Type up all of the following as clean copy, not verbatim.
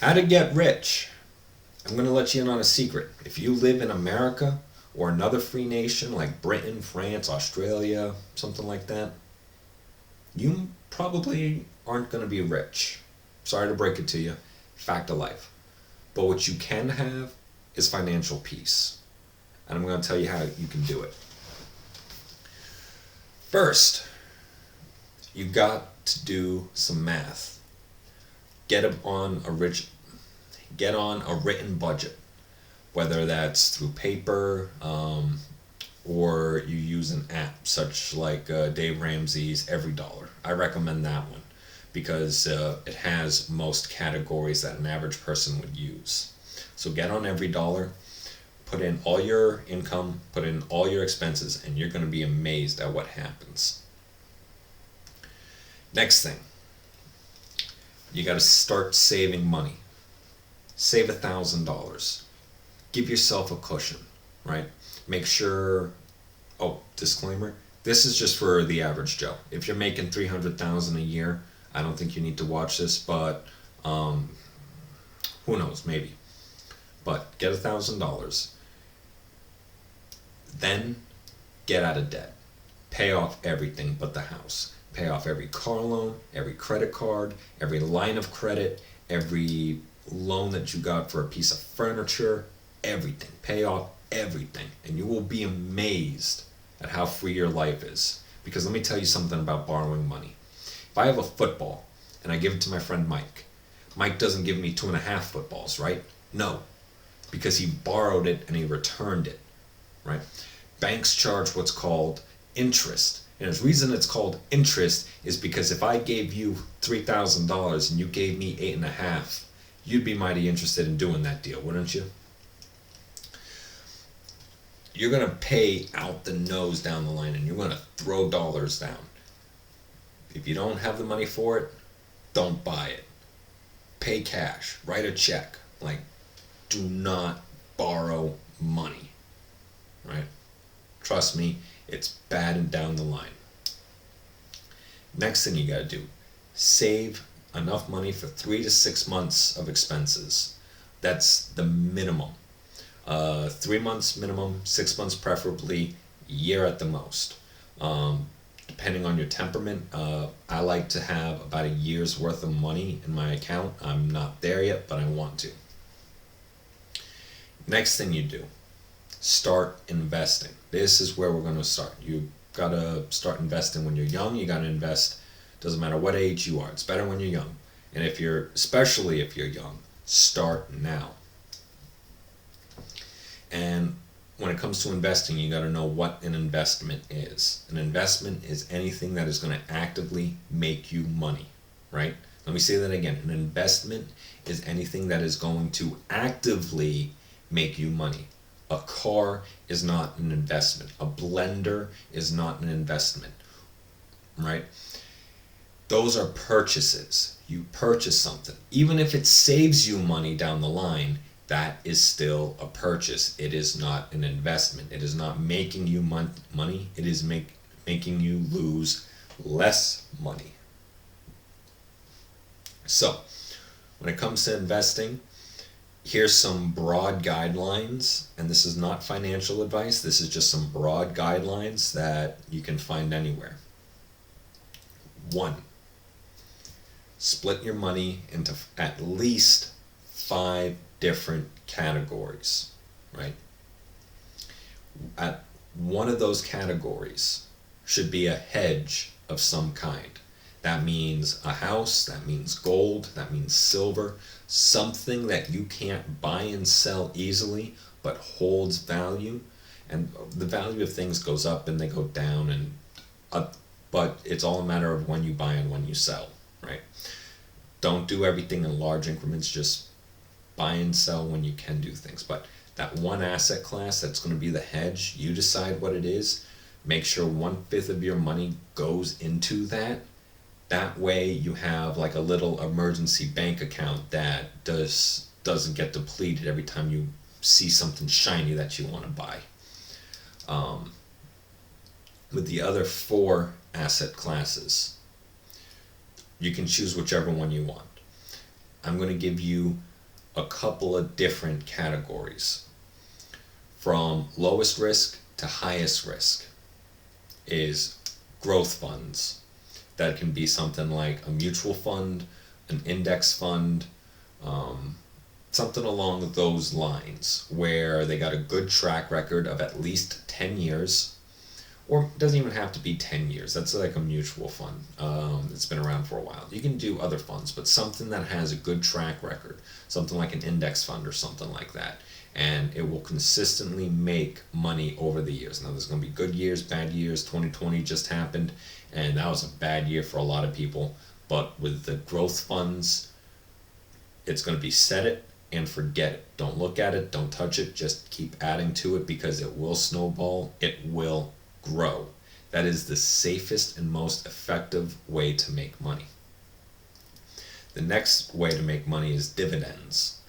How to get rich. I'm going to let you in on a secret. If you live in America or another free nation like Britain, France, Australia, something like that, you probably aren't going to be rich. Sorry to break it to you. Fact of life. But what you can have is financial peace. And I'm going to tell you how you can do it. First, you got to do some math. Get on a written budget, whether that's through paper or you use an app such like Dave Ramsey's Every Dollar. I recommend that one because it has most categories that an average person would use. So get on Every Dollar, put in all your income, put in all your expenses, and you're going to be amazed at what happens. Next thing, you got to start saving money. Save $1,000. Give yourself a cushion, right? Make sure. Oh, disclaimer. This is just for the average Joe. If you're making $300,000 a year, I don't think you need to watch this, but who knows? Maybe. But get $1,000. Then get out of debt. Pay off everything but the house. Pay off every car loan, every credit card, every line of credit, every loan that you got for a piece of furniture, everything. Pay off everything. And you will be amazed at how free your life is. Because let me tell you something about borrowing money. If I have a football and I give it to my friend Mike, Mike doesn't give me 2.5 footballs, right? No. Because he borrowed it and he returned it, right? Banks charge what's called interest. And the reason it's called interest is because if I gave you $3,000 and you gave me 8.5, you'd be mighty interested in doing that deal, wouldn't you? You're going to pay out the nose down the line and you're going to throw dollars down. If you don't have the money for it, don't buy it. Pay cash. Write a check. Like, do not borrow money. Right? Trust me, it's bad and down the line. Next thing you got to do, save enough money for 3 to 6 months of expenses. That's the minimum. 3 months minimum, 6 months preferably, year at the most. Depending on your temperament, I like to have about a year's worth of money in my account. I'm not there yet, but I want to. Next thing you do, start investing. This is where we're going to start. You got to start investing when you're young. You got to invest, doesn't matter what age you are. It's better when you're young. And especially if you're young, start now. And when it comes to investing, you got to know what an investment is. An investment is anything that is going to actively make you money, right? Let me say that again. An investment is anything that is going to actively make you money. A car is not an investment. A blender is not an investment, right? Those are purchases. You purchase something. Even if it saves you money down the line, that is still a purchase. It is not an investment. It is not making you money. It is making you lose less money. So, when it comes to investing, here's some broad guidelines, and this is not financial advice. This is just some broad guidelines that you can find anywhere. 1, split your money into at least 5 different categories, right? At one of those categories should be a hedge of some kind. That means a house, that means gold, that means silver, something that you can't buy and sell easily but holds value. And the value of things goes up and they go down and up, but it's all a matter of when you buy and when you sell, right? Don't do everything in large increments, just buy and sell when you can do things. But that one asset class that's going to be the hedge, you decide what it is. Make sure 1/5 of your money goes into that. That way you have like a little emergency bank account that doesn't get depleted every time you see something shiny that you want to buy. With the other 4 asset classes, you can choose whichever one you want. I'm going to give you a couple of different categories. From lowest risk to highest risk is growth funds. That can be something like a mutual fund, an index fund, um, something along those lines, where they got a good track record of at least 10 years, or it doesn't even have to be 10 years. That's like a mutual fund. It's been around for a while. You can do other funds, but something that has a good track record, something like an index fund or something like that. And it will consistently make money over the years. Now, there's going to be good years, bad years. 2020 just happened, and that was a bad year for a lot of people. But with the growth funds, it's going to be set it and forget it. Don't look at it, don't touch it, just keep adding to it, because it will snowball, it will grow. That is the safest and most effective way to make money. The next way to make money is dividends.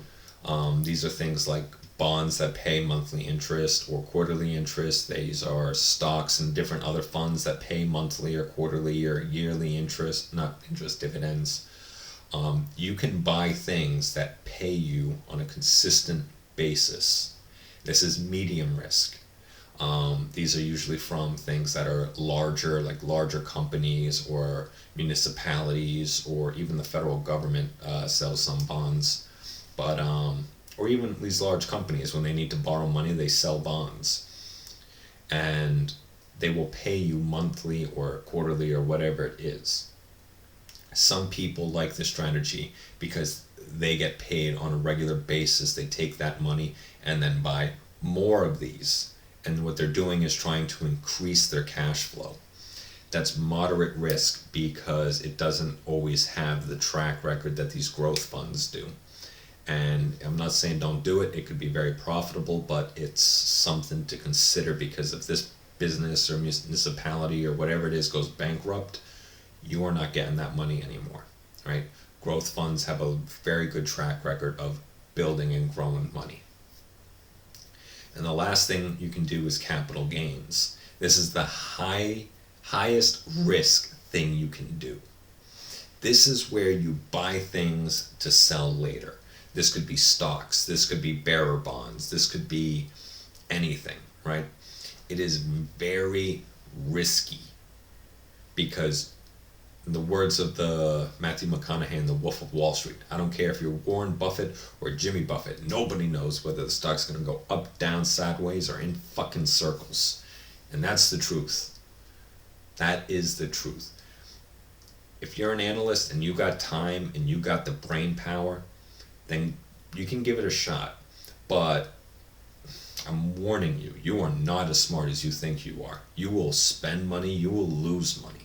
These are things like bonds that pay monthly interest or quarterly interest. These are stocks and different other funds that pay monthly or quarterly or yearly interest, not interest, dividends. You can buy things that pay you on a consistent basis. This is medium risk. These are usually from things that are larger, like larger companies or municipalities, or even the federal government sells some bonds. But or even these large companies, when they need to borrow money, they sell bonds, and they will pay you monthly or quarterly or whatever it is. Some people like this strategy because they get paid on a regular basis. They take that money and then buy more of these. And what they're doing is trying to increase their cash flow. That's moderate risk because it doesn't always have the track record that these growth funds do. And I'm not saying don't do it. It could be very profitable, but it's something to consider, because if this business or municipality or whatever it is goes bankrupt, you are not getting that money anymore, right? Growth funds have a very good track record of building and growing money. And the last thing you can do is capital gains. This is the highest risk thing you can do. This is where you buy things to sell later. This could be stocks, this could be bearer bonds, this could be anything, right? It is very risky because, in the words of the Matthew McConaughey in The Wolf of Wall Street, I don't care if you're Warren Buffett or Jimmy Buffett, nobody knows whether the stock's going to go up, down, sideways, or in fucking circles. And that's the truth. That is the truth. If you're an analyst and you got time and you got the brain power, then you can give it a shot. But I'm warning you, you are not as smart as you think you are. You will spend money, you will lose money.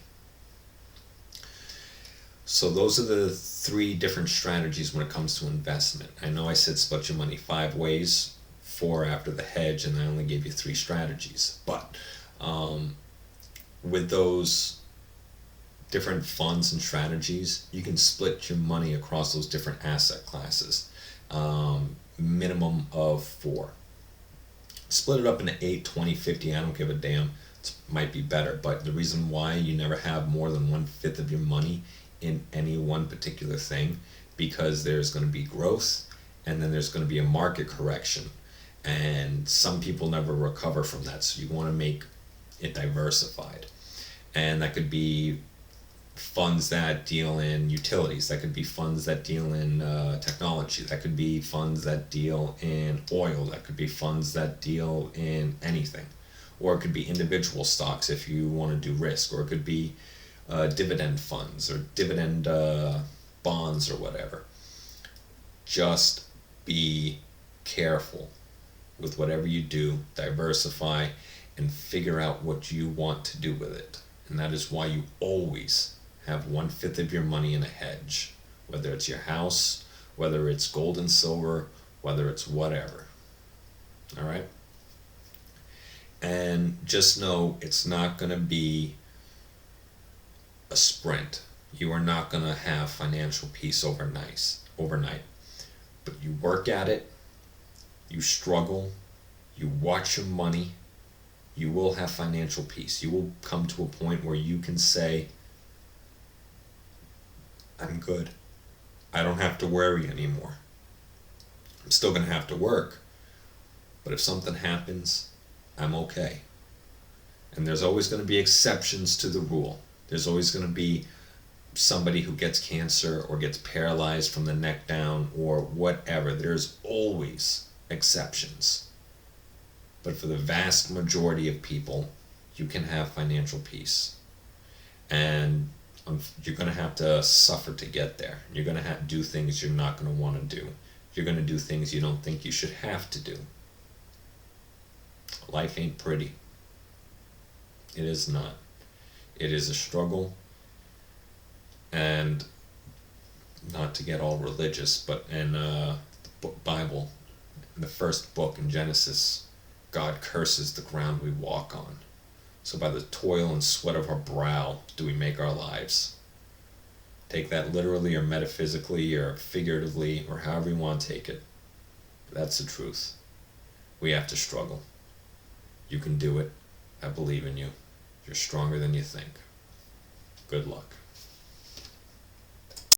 So those are the 3 different strategies when it comes to investment. I know I said split your money 5 ways, 4 after the hedge, and I only gave you 3 strategies. But with those different funds and strategies, you can split your money across those different asset classes. Minimum of 4. Split it up into 8, 20, 50, I don't give a damn. It might be better, but the reason why you never have more than 1/5 of your money in any one particular thing, because there's going to be growth and then there's going to be a market correction, and some people never recover from that. So you want to make it diversified, and that could be funds that deal in utilities, that could be funds that deal in technology, that could be funds that deal in oil, that could be funds that deal in anything, or it could be individual stocks if you want to do risk, or it could be dividend funds or dividend bonds or whatever. Just be careful with whatever you do. Diversify and figure out what you want to do with it. And that is why you always have 1/5 of your money in a hedge, whether it's your house, whether it's gold and silver, whether it's whatever. All right? And just know it's not going to be a sprint. You are not going to have financial peace overnight. But you work at it, you struggle, you watch your money, you will have financial peace. You will come to a point where you can say, I'm good. I don't have to worry anymore. I'm still going to have to work. But if something happens, I'm okay. And there's always going to be exceptions to the rule. There's always going to be somebody who gets cancer or gets paralyzed from the neck down or whatever. There's always exceptions. But for the vast majority of people, you can have financial peace. And you're going to have to suffer to get there. You're going to have to do things you're not going to want to do. You're going to do things you don't think you should have to do. Life ain't pretty. It is not. It is a struggle. And not to get all religious, but in the Bible, in the first book in Genesis, God curses the ground we walk on. So by the toil and sweat of our brow do we make our lives. Take that literally or metaphysically or figuratively or however you want to take it. That's the truth. We have to struggle. You can do it. I believe in you. You're stronger than you think. Good luck.